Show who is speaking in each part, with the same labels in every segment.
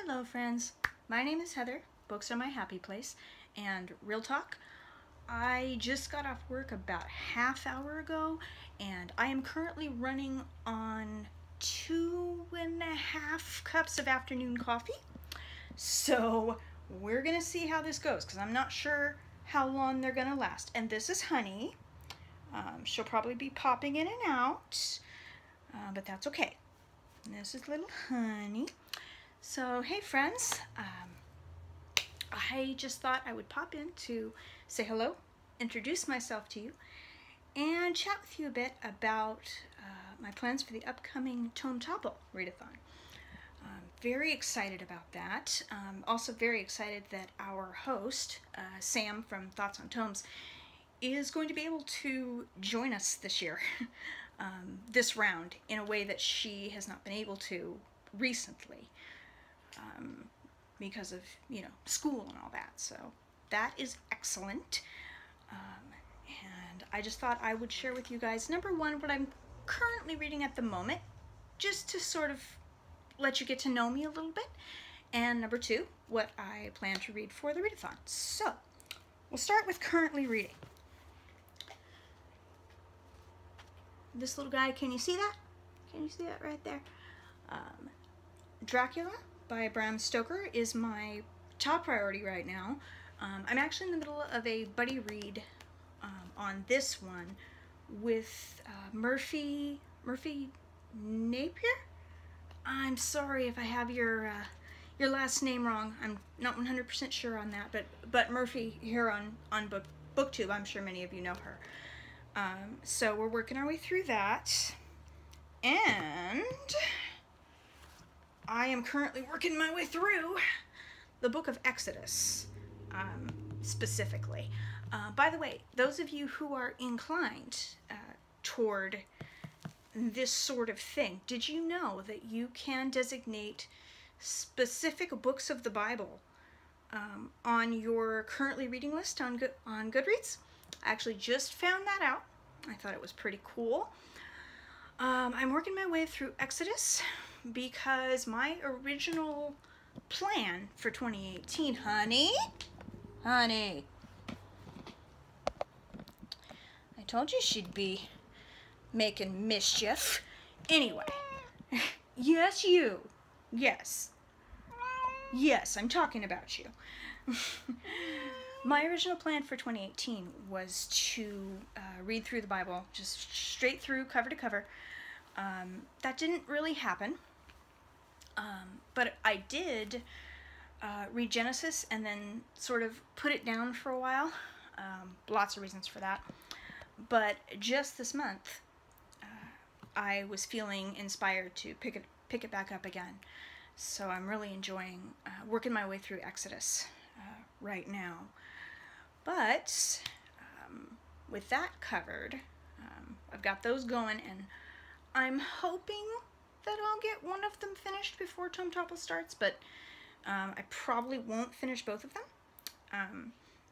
Speaker 1: Hello friends, my name is Heather, books are my happy place, and real talk, I just got off work about half hour ago and I am currently running on 2.5 cups of afternoon coffee. So we're gonna see how this goes because I'm not sure how long they're gonna last. And this is Honey. She'll probably be popping in and out, but that's okay. And this is little Honey. So hey friends, I just thought I would pop in to say hello, introduce myself to you, and chat with you a bit about my plans for the upcoming TomeTopple readathon. Very excited about that. Also very excited that our host, Sam from Thoughts on Tomes, is going to be able to join us this year, this round, in a way that she has not been able to recently. Because of, school and all that. So that is excellent. And I just thought I would share with you guys, number one, what I'm currently reading at the moment, just to sort of let you get to know me a little bit. And number two, what I plan to read for the readathon. So we'll start with currently reading. This little guy, can you see that? Can you see that right there? Dracula by Bram Stoker is my top priority right now. I'm actually in the middle of a buddy read on this one with Murphy Napier? I'm sorry if I have your last name wrong. I'm not 100% sure on that, but Murphy here on BookTube, I'm sure many of you know her. So we're working our way through that, and I am currently working my way through the book of Exodus, specifically. By the way, those of you who are inclined toward this sort of thing, did you know that you can designate specific books of the Bible on your currently reading list on Goodreads? I actually just found that out. I thought it was pretty cool. I'm working my way through Exodus because my original plan for 2018, Honey, I told you she'd be making mischief. Anyway, yes, you. Yes, I'm talking about you. My original plan for 2018 was to read through the Bible, just straight through, cover to cover. That didn't really happen. But I did read Genesis and then sort of put it down for a while. Lots of reasons for that. But just this month, I was feeling inspired to pick it back up again. So I'm really enjoying working my way through Exodus right now. But with that covered, I've got those going, and I'm hoping that I'll get one of them finished before TomeTopple starts, but I probably won't finish both of them.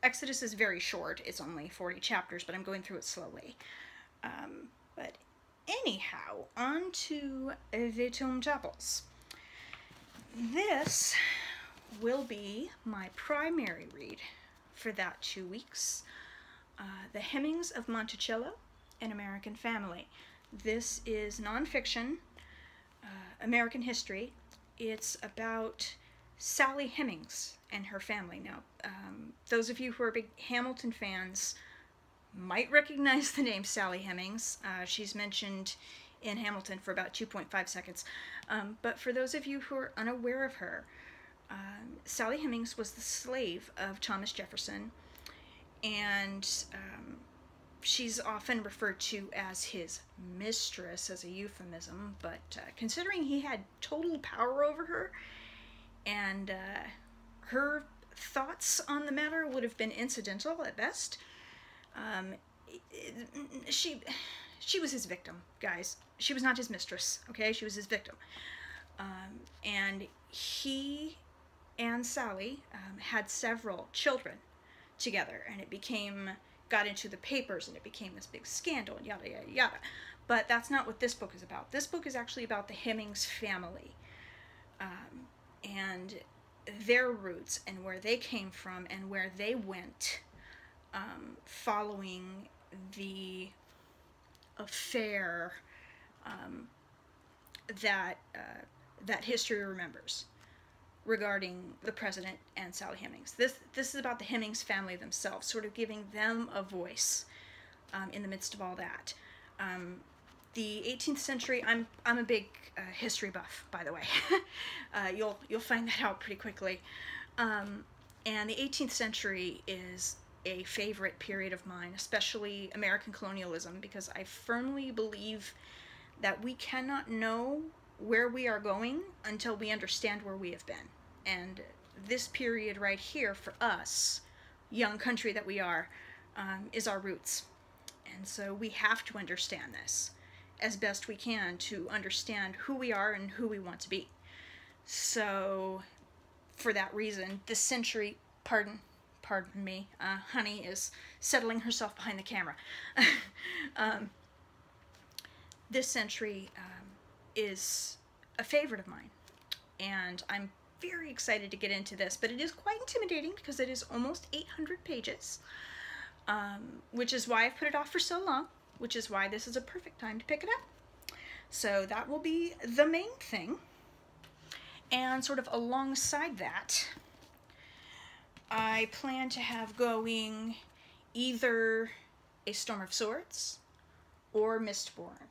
Speaker 1: Exodus is very short. It's only 40 chapters, but I'm going through it slowly. But anyhow, on to the TomeTopples. This will be my primary read for that 2 weeks. The Hemmings of Monticello, An American Family. This is nonfiction, American history. It's about Sally Hemings and her family. Now, those of you who are big Hamilton fans might recognize the name Sally Hemings. She's mentioned in Hamilton for about 2.5 seconds. But for those of you who are unaware of her, Sally Hemings was the slave of Thomas Jefferson, and she's often referred to as his mistress as a euphemism, but considering he had total power over her, and her thoughts on the matter would have been incidental at best, she was his victim, guys. She was not his mistress, okay? She was his victim. And he and Sally had several children together, and it got into the papers, and it became this big scandal, and yada, yada, yada. But that's not what this book is about. This book is actually about the Hemings family. and their roots and where they came from and where they went, following the affair that history remembers regarding the president and Sally Hemings. This is about the Hemings family themselves, sort of giving them a voice in the midst of all that. The 18th century, I'm a big history buff, by the way. You'll find that out pretty quickly. And the 18th century is a favorite period of mine, especially American colonialism, because I firmly believe that we cannot know where we are going until we understand where we have been. And this period right here, for us, young country that we are, is our roots. And so we have to understand this as best we can to understand who we are and who we want to be. So for that reason, this century, pardon me, Honey is settling herself behind the camera. This century is a favorite of mine, and I'm very excited to get into this, but it is quite intimidating because it is almost 800 pages, which is why I've put it off for so long, which is why this is a perfect time to pick it up. So that will be the main thing, and sort of alongside that, I plan to have going either A Storm of Swords or Mistborn.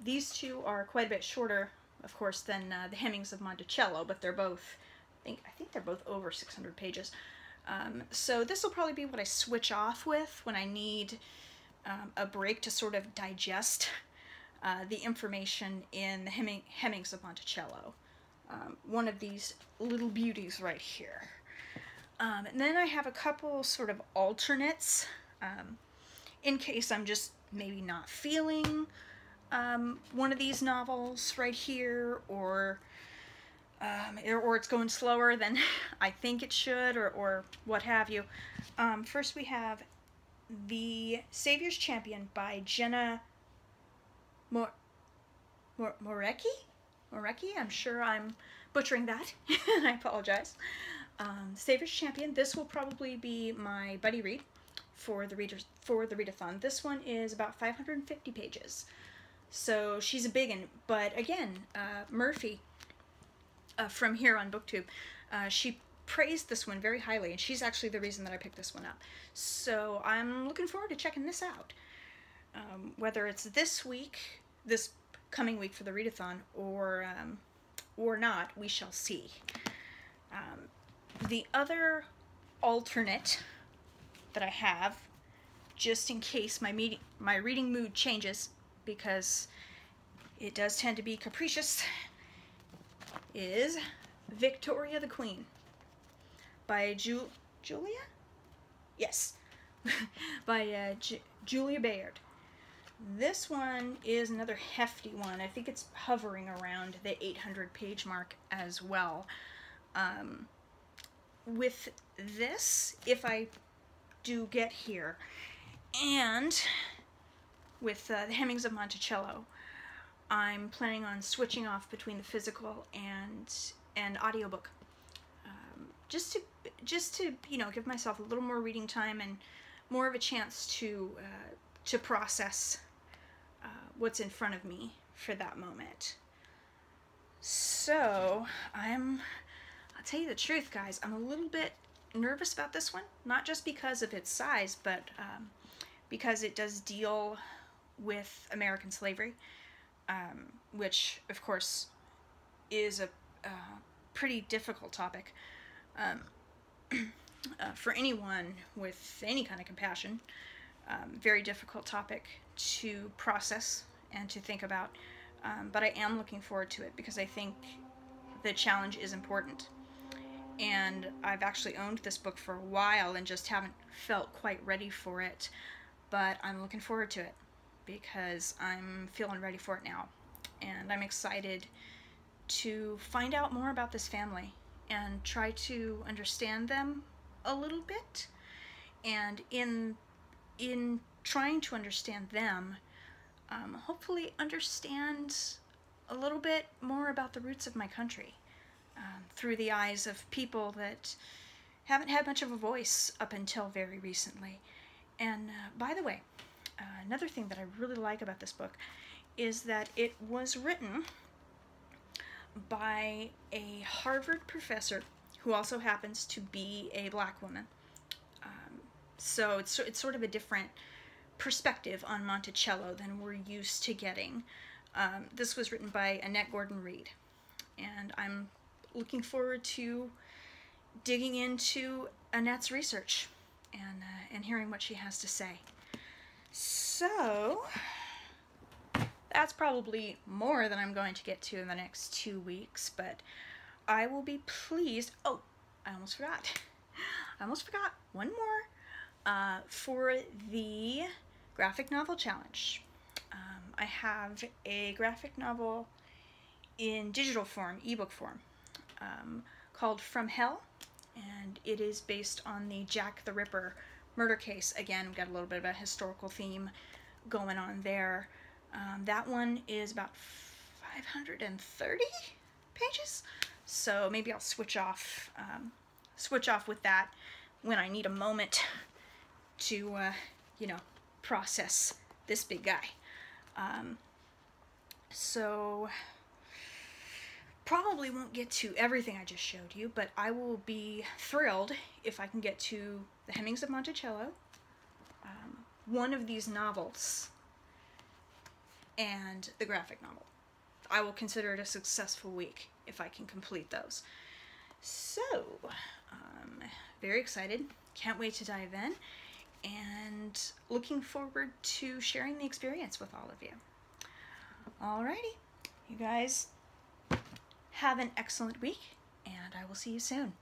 Speaker 1: These two are quite a bit shorter, of course, than the Hemings of Monticello, but they're both, I think they're both over 600 pages. So this will probably be what I switch off with when I need a break to sort of digest the information in the Hemings of Monticello. One of these little beauties right here. And then I have a couple sort of alternates in case I'm just maybe not feeling one of these novels right here, or it's going slower than I think it should, or what have you. First we have The Savior's Champion by Jenna Morecki? I'm sure I'm butchering that, and I apologize. Savior's Champion. This will probably be my buddy read for the readathon. This one is about 550 pages, so she's a big one. But again, Murphy from here on BookTube, she praised this one very highly, and she's actually the reason that I picked this one up. So I'm looking forward to checking this out. Whether it's this coming week for the readathon, or not, we shall see. The other alternate that I have, just in case my reading mood changes, because it does tend to be capricious, is Victoria the Queen by Julia? Yes, by Julia Bayard. This one is another hefty one. I think it's hovering around the 800-page mark as well. With this, if I do get here, and with the Hemings of Monticello, I'm planning on switching off between the physical and audiobook, just to give myself a little more reading time and more of a chance to process what's in front of me for that moment. So I'll tell you the truth, guys, I'm a little bit nervous about this one, not just because of its size, but because it does deal with American slavery, which, of course, is a pretty difficult topic for anyone with any kind of compassion. Very difficult topic to process and to think about, but I am looking forward to it because I think the challenge is important. And I've actually owned this book for a while and just haven't felt quite ready for it, but I'm looking forward to it because I'm feeling ready for it now. And I'm excited to find out more about this family and try to understand them a little bit. And in trying to understand them, hopefully understand a little bit more about the roots of my country. through the eyes of people that haven't had much of a voice up until very recently. And by the way, another thing that I really like about this book is that it was written by a Harvard professor who also happens to be a black woman. So it's sort of a different perspective on Monticello than we're used to getting. This was written by Annette Gordon-Reed, and I'm looking forward to digging into Annette's research and hearing what she has to say. So that's probably more than I'm going to get to in the next 2 weeks, but I will be pleased. Oh, I almost forgot one more. For the graphic novel challenge. I have a graphic novel in digital form, ebook form, called From Hell, and it is based on the Jack the Ripper murder case. Again, we've got a little bit of a historical theme going on there. That one is about 530 pages, so maybe I'll switch off with that when I need a moment to, process this big guy. So probably won't get to everything I just showed you, but I will be thrilled if I can get to The Hemmings of Monticello, one of these novels, and the graphic novel. I will consider it a successful week if I can complete those. So, very excited. Can't wait to dive in, and looking forward to sharing the experience with all of you. Alrighty, you guys have an excellent week, and I will see you soon.